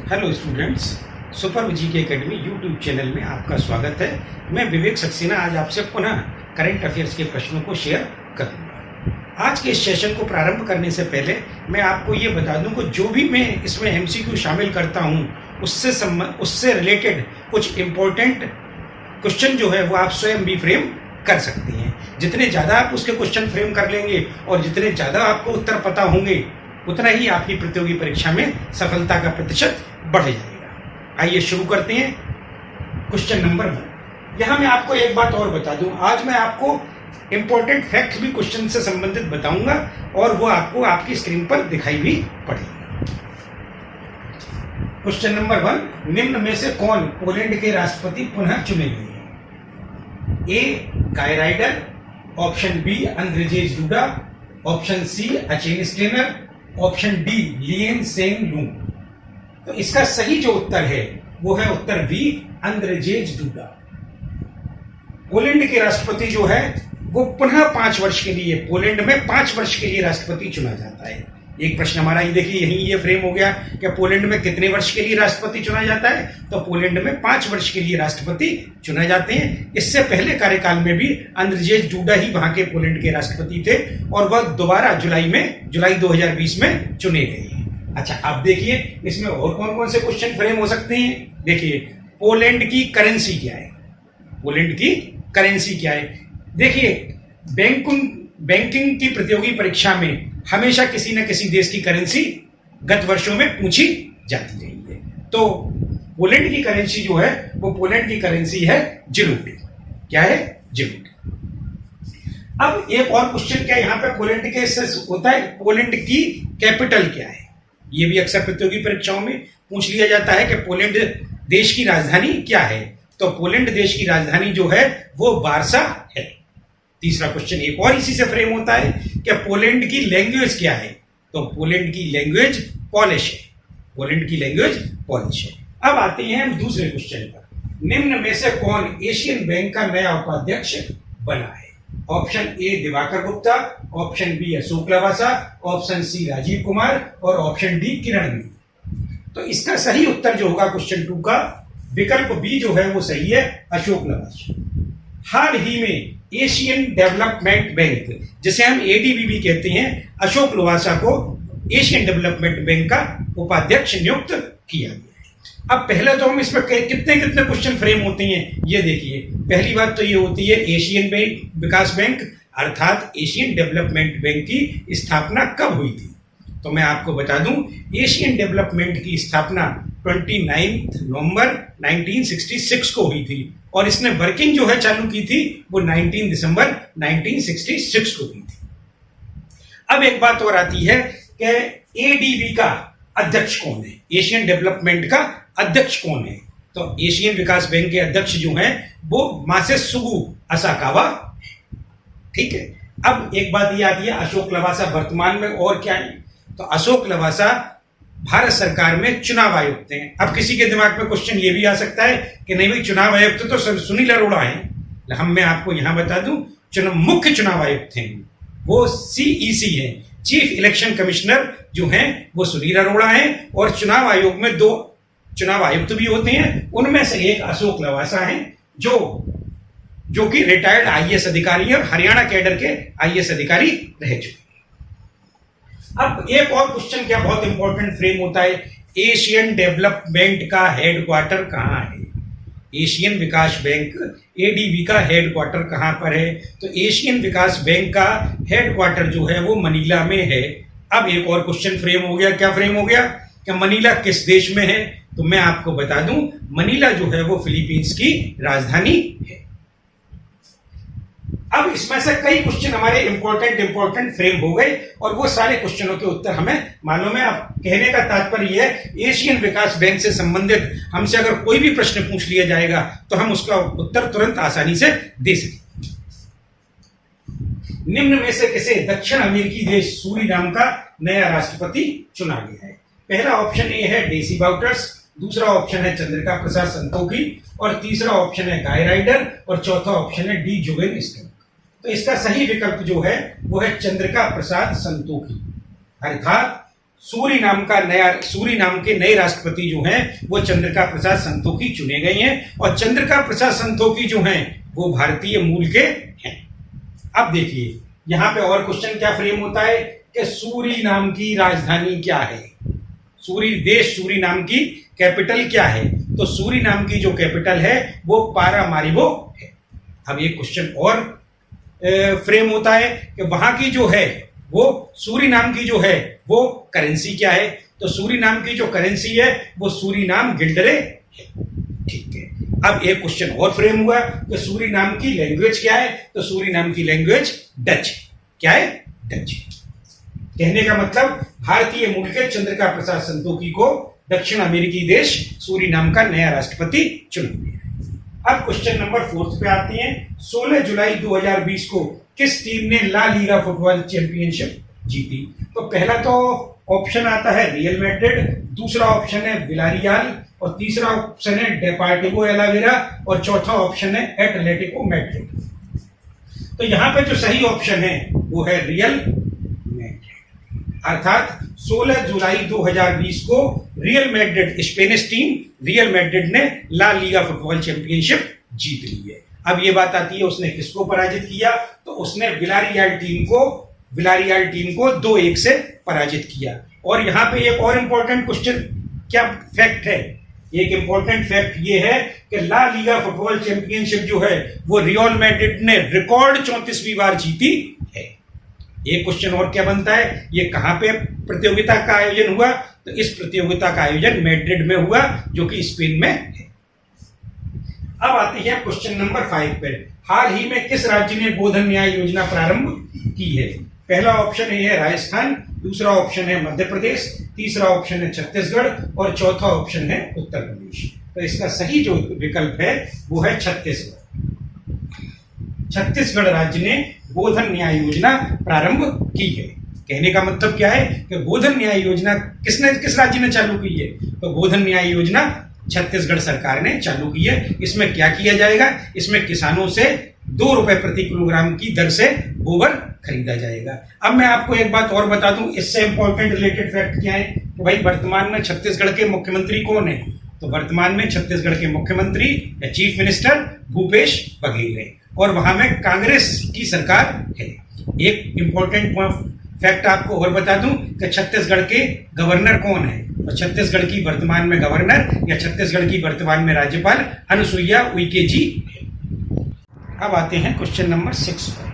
Hello students, super जी के academy YouTube channel में आपका स्वागत है। मैं विवेक सक्सेना आज आपसे पुनः करंट अफेयर्स के प्रश्नों को शेयर करूंगा। आज के इस सेशन को प्रारंभ करने से पहले मैं आपको ये बता दूं कि जो भी मैं इसमें एमसीक्यू शामिल करता हूं उससे रिलेटेड कुछ इम्पोर्टेंट क्वेश्चन जो है वो आप स्वयं भी फ्रेम कर सकते हैं। जितने ज़्यादा आप उसके क्वेश्चन फ्रेम कर लेंगे और जितने ज़्यादा आपको उत्तर पता होंगे उतना ही आपकी प्रतियोगी परीक्षा में सफलता का प्रतिशत बढ़ जाएगा। आइए शुरू करते हैं। Question number 1। यहाँ मैं आपको एक बात और बता दूं, आज मैं आपको इंपॉर्टेंट फैक्ट भी क्वेश्चन से संबंधित बताऊंगा और वो आपको आपकी स्क्रीन पर दिखाई भी पड़ेगा। क्वेश्चन नंबर 1, निम्न में से कौन पोलैंड के राष्ट्रपति पुनः चुने गए हैं? A Guy Ryder, option B Andrzej Duda, option C Achim Steiner, option D Lee Hsien Loong. तो इसका सही जो उत्तर है वो है उत्तर बी अंद्रेजेज डूडा। पोलैंड के राष्ट्रपति जो है वो पुनः 5 वर्ष के लिए पोलैंड में 5 वर्ष के लिए राष्ट्रपति चुना जाता है। एक प्रश्न हमारा ही देखिए यही ये फ्रेम हो गया कि पोलैंड में कितने वर्ष के लिए राष्ट्रपति चुना जाता है? तो पोलैंड में 5 वर्ष के लिए राष्ट्रपति चुने जाते हैं। इससे पहले कार्यकाल में भी अंद्रेजेज डूडा ही वहां के पोलैंड के राष्ट्रपति थे और वह दोबारा जुलाई 2020 में चुने गए। अच्छा, आप देखिए इसमें और कौन कौन से क्वेश्चन फ्रेम हो सकते हैं। देखिए, पोलैंड की करेंसी क्या है? पोलैंड की करेंसी क्या है? देखिए, बैंकिंग की प्रतियोगी परीक्षा में हमेशा किसी न किसी देश की करेंसी गत वर्षों में पूछी जाती रही है। तो पोलैंड की करेंसी जो है वो पोलैंड की करेंसी है ज़िलुटी। क्या है? ज़िलुटी। अब एक और क्वेश्चन क्या यहाँ पे पोलैंड के होता है, पोलैंड की कैपिटल क्या है? ये भी अक्सर प्रतियोगी परीक्षाओं में पूछ लिया जाता है कि पोलैंड देश की राजधानी क्या है? तो पोलैंड देश की राजधानी जो है वो वार्सा है। तीसरा क्वेश्चन एक और इसी से फ्रेम होता है कि पोलैंड की लैंग्वेज क्या है? तो पोलैंड की लैंग्वेज पॉलिश है। पोलैंड की लैंग्वेज पॉलिश है। अब आते हैं हम दूसरे क्वेश्चन पर। निम्न में से कौन एशियन बैंक का नया उपाध्यक्ष बना है? Option A Diwakar Gupta, option B Ashok Lavasa, option C Rajiv Kumar और ऑप्शन डी किरण बेदी। तो इसका सही उत्तर जो होगा क्वेश्चन 2 का विकल्प बी जो है वो सही है, अशोक लवासा। हाल ही में एशियन डेवलपमेंट बैंक, जिसे हम एडीबी भी कहते हैं, अशोक लवासा को एशियन डेवलपमेंट बैंक का उपाध्यक्ष नियुक्त किया गया है। अब पहले तो हम इसमें कितने क्वेश्चन फ्रेम होते हैं ये देखिए। पहली बात तो ये होती है एशियन विकास बैंक अर्थात एशियन डेवलपमेंट बैंक की स्थापना कब हुई थी? तो मैं आपको बता दूं, एशियन डेवलपमेंट की स्थापना 29 नवंबर 1966 को हुई थी और इसने वर्किंग जो है चालू की थी वो 19 दिसंबर 1966 को हुई थी। अब एक बात और आती है कि एडीबी का अध्यक्ष कौन है? एशियन डेवलपमेंट का अध्यक्ष कौन है? तो एशियन विकास बैंक के अध्यक्ष जो हैं वो मासेत्सुगु असाकावा। ठीक है। अब एक बात ये आती है, अशोक लवासा वर्तमान में और क्या है? तो अशोक लवासा भारत सरकार में चुनाव आयुक्त हैं। अब किसी के दिमाग में क्वेश्चन ये भी आ सकता है कि नहीं भाई, चुनाव आयुक्त तो सुनील अरोड़ा हैं। मैं आपको यहां बता दूं, मुख्य चुनाव आयुक्त हैं वो सीईसी हैं, चीफ इलेक्शन कमिश्नर जो हैं वो सुनील अरोड़ा हैं और चुनाव आयोग में 2 चुनाव आयुक्त भी होते हैं। उनमें से एक अशोक लवासा हैं जो कि रिटायर्ड आईएएस अधिकारी हैं और हरियाणा कैडर के आईएएस अधिकारी रह चुके हैं। अब एक और क्वेश्चन क्या बहुत इंपॉर्टेंट फ्रेम होता है, एशियन डेवलपमेंट का हेडक्वार्टर कहां है? एशियन विकास बैंक एडीबी का हेडक्वार्टर कहां पर है? तो एशियन विकास बैंक का हेडक्वार्टर जो है वो मनीला में है। अब एक और क्वेश्चन फ्रेम हो गया। क्या फ्रेम हो गया कि मनीला किस देश में है? तो मैं आपको बता दूं, मनीला जो है वो फिलीपींस की राजधानी है। अब इसमें से कई क्वेश्चन हमारे इंपॉर्टेंट फ्रेम हो गए और वो सारे क्वेश्चनों के उत्तर हमें मालूम है। अब कहने का तात्पर्य है, एशियन विकास बैंक से संबंधित हमसे अगर कोई भी प्रश्न पूछ लिया जाएगा तो हम उसका उत्तर तुरंत आसानी से दे सकेंगे। निम्न में से किसे दक्षिण अमेरिकी देश सूरीनाम का नया राष्ट्रपति चुना गया है? पहला ऑप्शन ए है डेसी बाउटर्स, दूसरा ऑप्शन है चंद्रिका प्रसाद संतोखी और तीसरा ऑप्शन है गाय राइडर और चौथा ऑप्शन है डी जोगेन स्टोन। तो इसका सही विकल्प जो है वो है चंद्रिका प्रसाद संतोखी अर्थात सूरीनाम के नए राष्ट्रपति जो हैं वो चंद्रिका प्रसाद संतोखी चुने गए हैं, और चंद्रिका प्रसाद संतोखी जो हैं वो भारतीय मूल के हैं। अब देखिए यहां पे और क्वेश्चन क्या फ्रेम होता है कि सूरीनाम की राजधानी क्या है, सूरीनाम की कैपिटल क्या है। तो सूरीनाम की जो कैपिटल है वो पारामारिबो है। अब एक क्वेश्चन और फ्रेम होता है कि वहां की जो है वो सूरीनाम की जो है वो करेंसी क्या है। तो सूरीनाम की जो करेंसी है वो सूरीनाम गिल्डरे है। ठीक है, अब एक क्वेश्चन और फ्रेम हुआ कि सूरीनाम की लैंग्वेज क्या है। तो सूरीनाम की लैंग्वेज डच है। क्या है? डच। कहने का मतलब भारतीय मूल के चंद्रिका प्रसाद संतोखी को दक्षिण अमेरिकी देश सूरीनाम का नया राष्ट्रपति चुना गया। अब क्वेश्चन नंबर 4 पे आते हैं। 16 जुलाई 2020 को किस टीम ने ला लीगा फुटबॉल चैंपियनशिप जीती? तो पहला तो ऑप्शन आता है रियल मैड्रिड, दूसरा ऑप्शन है विलारियल, और तीसरा ऑप्शन है डेपार्टिगो एलावेरा, और चौथा ऑप्शन है एटलेटिको मैड्रिड। तो यहां पे जो सही ऑप्शन है वो है रियल मैड्रिड, अर्थात 16 जुलाई 2020 को real Madrid, Spanish team real Madrid ने ला लीगा फुटबॉल चैंपियनशिप जीत ली है। अब ये बात आती है उसने किसको पराजित किया? तो उसने विलारियल टीम को 2-1 से पराजित किया। और यहां पे एक और इंपॉर्टेंट क्वेश्चन क्या फैक्ट है, एक इंपॉर्टेंट फैक्ट ये है कि ला लीगा फुटबॉल चैंपियनशिप जो है वो रियल मैड्रिड ने रिकॉर्ड 34वीं बार जीती है। एक क्वेश्चन और क्या बनता है, ये कहां पे प्रतियोगिता का आयोजन हुआ? तो इस प्रतियोगिता का आयोजन मैड्रिड में हुआ जो कि स्पेन में है। अब आते हैं क्वेश्चन नंबर 5 पर। हाल ही में किस राज्य ने गोधन न्याय योजना प्रारंभ की है? पहला ऑप्शन है राजस्थान, दूसरा ऑप्शन है मध्य प्रदेश, तीसरा ऑप्शन है छत्तीसगढ़, और चौथा ऑप्शन है उत्तर प्रदेश। तो इसका सही जो विकल्प है वो है छत्तीसगढ़। छत्तीसगढ़ राज्य ने गोधन न्याय योजना प्रारंभ की है। कहने का मतलब क्या है कि गोधन न्याय योजना किस राज्य ने चालू की है? तो गोधन न्याय योजना छत्तीसगढ़ सरकार ने चालू की है। इसमें क्या किया जाएगा? इसमें किसानों से 2 रुपए प्रति किलोग्राम की दर से गोबर खरीदा जाएगा। अब मैं आपको एक बात और बता दूं, इससे इंपॉर्टेंट रिलेटेड फैक्ट क्या है? तो भाई वर्तमान में छत्तीसगढ़ के मुख्यमंत्री कौन है? तो वर्तमान में छत्तीसगढ़ के मुख्यमंत्री या चीफ मिनिस्टर भूपेश बघेल है, और वहां में कांग्रेस की सरकार है। एक इंपॉर्टेंट फैक्ट आपको और बता दूं कि छत्तीसगढ़ के गवर्नर कौन है? और छत्तीसगढ़ की वर्तमान में गवर्नर या छत्तीसगढ़ की वर्तमान में राज्यपाल अनुसुईया उइके जी है। अब आते हैं क्वेश्चन नंबर 6 पर।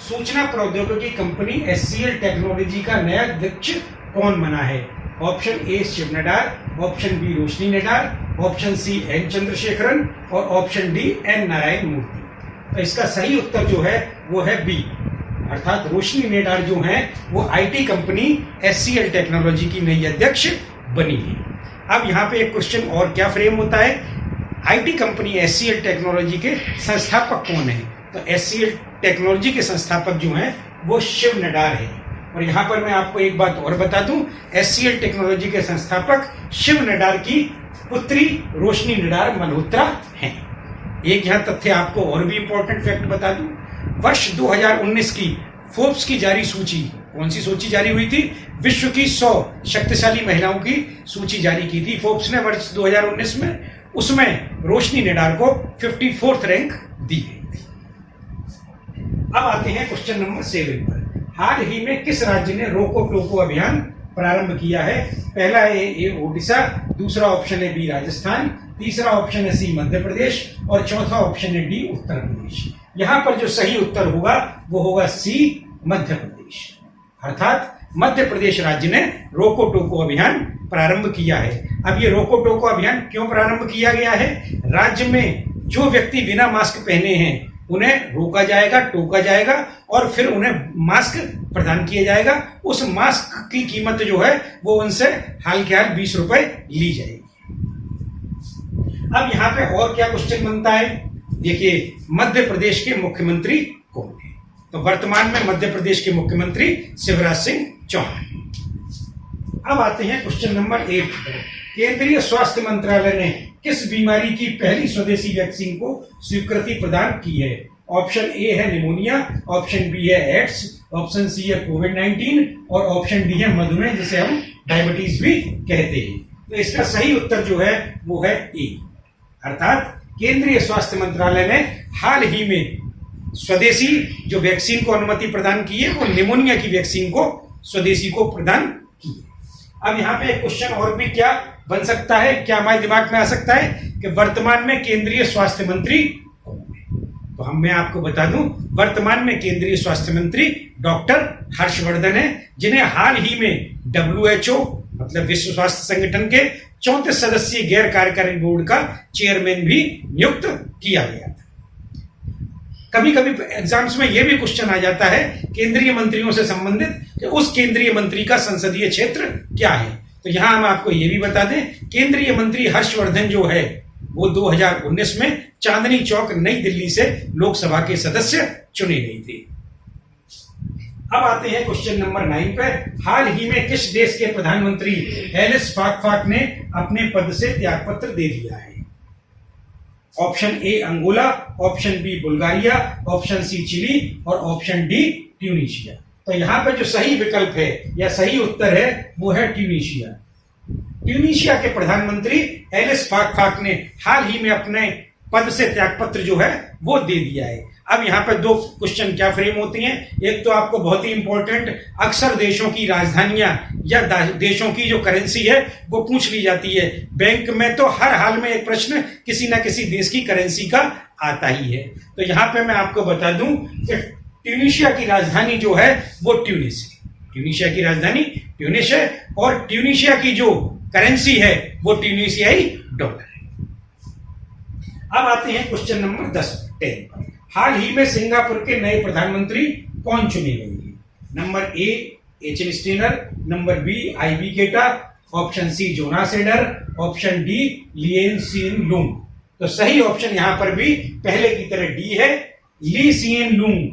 सूचना प्रौद्योगिकी कंपनी HCL टेक्नोलॉजी का नया अध्यक्ष कौन बना है? Option A Shiv Nadar, option B Roshni Nadar, option C N Chandrasekaran, और option D N Narayana Murthy. तो इसका सही उत्तर जो है वो है बी, अर्थात रोशनी नेडार जो है वो IT कंपनी HCL टेक्नोलॉजी की नई अध्यक्ष बनी है। अब यहाँ पे एक क्वेश्चन और क्या फ्रेम होता है, IT कंपनी HCL टेक्नोलॉजी के संस्थापक कौन है? तो HCL टेक्नोलॉजी के संस्थापक जो हैं वो शिव नडार है। और यहाँ पर मैं आपको एक बात और बता दूं, HCL टेक्नोलॉजी के संस्थापक शिव नडार की पुत्री रोशनी नडार मल्होत्रा हैं। एक यहाँ तथ्य आपको और भी इंपॉर्टेंट फैक्ट बता दूं, वर्ष 2019 की फोर्ब्स की जारी सूची, कौन सी सूची जारी हुई थी? विश्व की 100 शक्तिशाली महिलाओं की सूची जारी की थी फोर्ब्स ने वर्ष 2019 में। उसमें रोशनी नडार को 54th रैंक दी गई थी। अब आते हैं क्वेश्चन नंबर 7 पर। हाल ही में किस राज्य ने रोको टोको अभियान प्रारंभ किया है? पहला है ए ओडिशा, दूसरा ऑप्शन है बी राजस्थान, तीसरा ऑप्शन है सी मध्य प्रदेश, और चौथा ऑप्शन है डी उत्तर प्रदेश। यहां पर जो सही उत्तर होगा वो होगा सी मध्य प्रदेश, अर्थात मध्य प्रदेश राज्य ने रोको टोको अभियान प्रारंभ किया है। अब ये रोको टोको अभियान क्यों प्रारंभ किया गया है? राज्य में जो व्यक्ति बिना मास्क पहने हैं उन्हें रोका जाएगा, टोका जाएगा, और फिर उन्हें मास्क प्रदान किया जाएगा। उस मास्क की कीमत जो है वो उनसे हाल के हाल 20 रुपए ली जाएगी। अब यहाँ पे और क्या क्वेश्चन बनता है, देखिए मध्य प्रदेश के मुख्यमंत्री कौन है? तो वर्तमान में मध्य प्रदेश के मुख्यमंत्री शिवराज सिंह चौहान। अब आते हैं क्वेश्चन नंबर 8 पर। केंद्रीय स्वास्थ्य मंत्रालय ने किस बीमारी की पहली स्वदेशी वैक्सीन को स्वीकृति प्रदान की है? ऑप्शन ए है निमोनिया, ऑप्शन बी है एड्स, ऑप्शन सी है कोविड-19 और ऑप्शन डी है मधुमेह, जिसे हम डायबिटीज भी कहते हैं। तो इसका सही उत्तर जो है वो है ए, अर्थात केंद्रीय स्वास्थ्य मंत्रालय ने हाल ही में स्वदेशी जो वैक्सीन को अनुमति प्रदान की है वो निमोनिया की वैक्सीन को स्वदेशी को प्रदान की है। अब यहाँ पे एक क्वेश्चन और भी क्या बन सकता है, क्या हमारे दिमाग में आ सकता है कि वर्तमान में केंद्रीय स्वास्थ्य मंत्री कौन है? तो मैं आपको बता दूं, वर्तमान में केंद्रीय स्वास्थ्य मंत्री डॉक्टर हर्षवर्धन है, जिन्हें हाल ही में WHO मतलब विश्व स्वास्थ्य संगठन के 34 सदस्यीय गैर कार्यकारी बोर्ड का चेयरमैन भी नियुक्त किया गया था। कभी कभी एग्जाम्स में यह भी क्वेश्चन आ जाता है केंद्रीय मंत्रियों से संबंधित कि उस केंद्रीय मंत्री का संसदीय क्षेत्र क्या है। तो यहां हम आपको यह भी बता दें, केंद्रीय मंत्री हर्षवर्धन जो है वो 2019 में चांदनी चौक नई दिल्ली से लोकसभा के सदस्य चुने गए थे। अब आते हैं क्वेश्चन नंबर 9 पर। हाल ही में किस देश के प्रधानमंत्री एलिस फाकफाक ने अपने पद से त्यागपत्र दे दिया है? Option A Angola, option B Bulgaria, option C Chile और ऑप्शन डी ट्यूनीशिया। तो यहां पर जो सही विकल्प है या सही उत्तर है वो है ट्यूनीशिया। ट्यूनीशिया के प्रधानमंत्री एलिस फाकफाक ने हाल ही में अपने पद से त्यागपत्र जो है वो दे दिया है। अब यहाँ पर दो क्वेश्चन क्या फ्रेम होती हैं, एक तो आपको बहुत ही इंपॉर्टेंट, अक्सर देशों की राजधानियां या देशों की जो करेंसी है वो पूछ ली जाती है। बैंक में तो हर हाल में एक प्रश्न किसी ना किसी देश की करेंसी का आता ही है। तो यहाँ पे मैं आपको बता दूं कि ट्यूनीशिया की राजधानी जो है वो ट्यूनिस है। ट्यूनीशिया की राजधानी ट्यूनिस है और ट्यूनीशिया की जो करेंसी है वो ट्यूनीशियाई डॉलर है। अब आते हैं क्वेश्चन नंबर 10 पर। हाल ही में सिंगापुर के नए प्रधानमंत्री कौन चुने गए हैं? Number A Achim Steiner, number B IB Keita, option C Jonas Eder, option D Lee Hsien Loong. तो सही ऑप्शन यहां पर भी पहले की तरह डी है, ली सिएन लुंग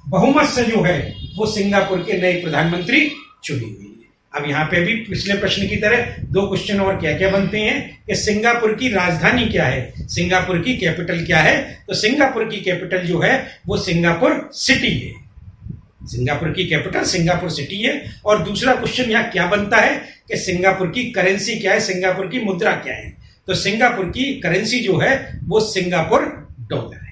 बहुमत से जो है वो सिंगापुर के नए प्रधानमंत्री चुने गए हैं। अब यहाँ पे भी पिछले प्रश्न की तरह दो क्वेश्चन और क्या क्या बनते हैं कि सिंगापुर की राजधानी क्या है, सिंगापुर की कैपिटल क्या है? तो सिंगापुर की कैपिटल जो है वो सिंगापुर सिटी है। सिंगापुर की कैपिटल सिंगापुर सिटी है। और दूसरा क्वेश्चन यहाँ क्या बनता है कि सिंगापुर की करेंसी क्या है, सिंगापुर की मुद्रा क्या है? तो सिंगापुर की करेंसी जो है वो सिंगापुर डॉलर है।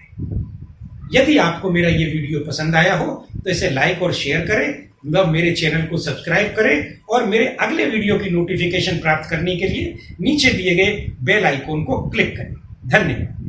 यदि आपको मेरा ये वीडियो पसंद आया हो तो इसे लाइक और शेयर करें, मेरे चैनल को सब्सक्राइब करें और मेरे अगले वीडियो की नोटिफिकेशन प्राप्त करने के लिए नीचे दिए गए बेल आइकॉन को क्लिक करें। धन्यवाद।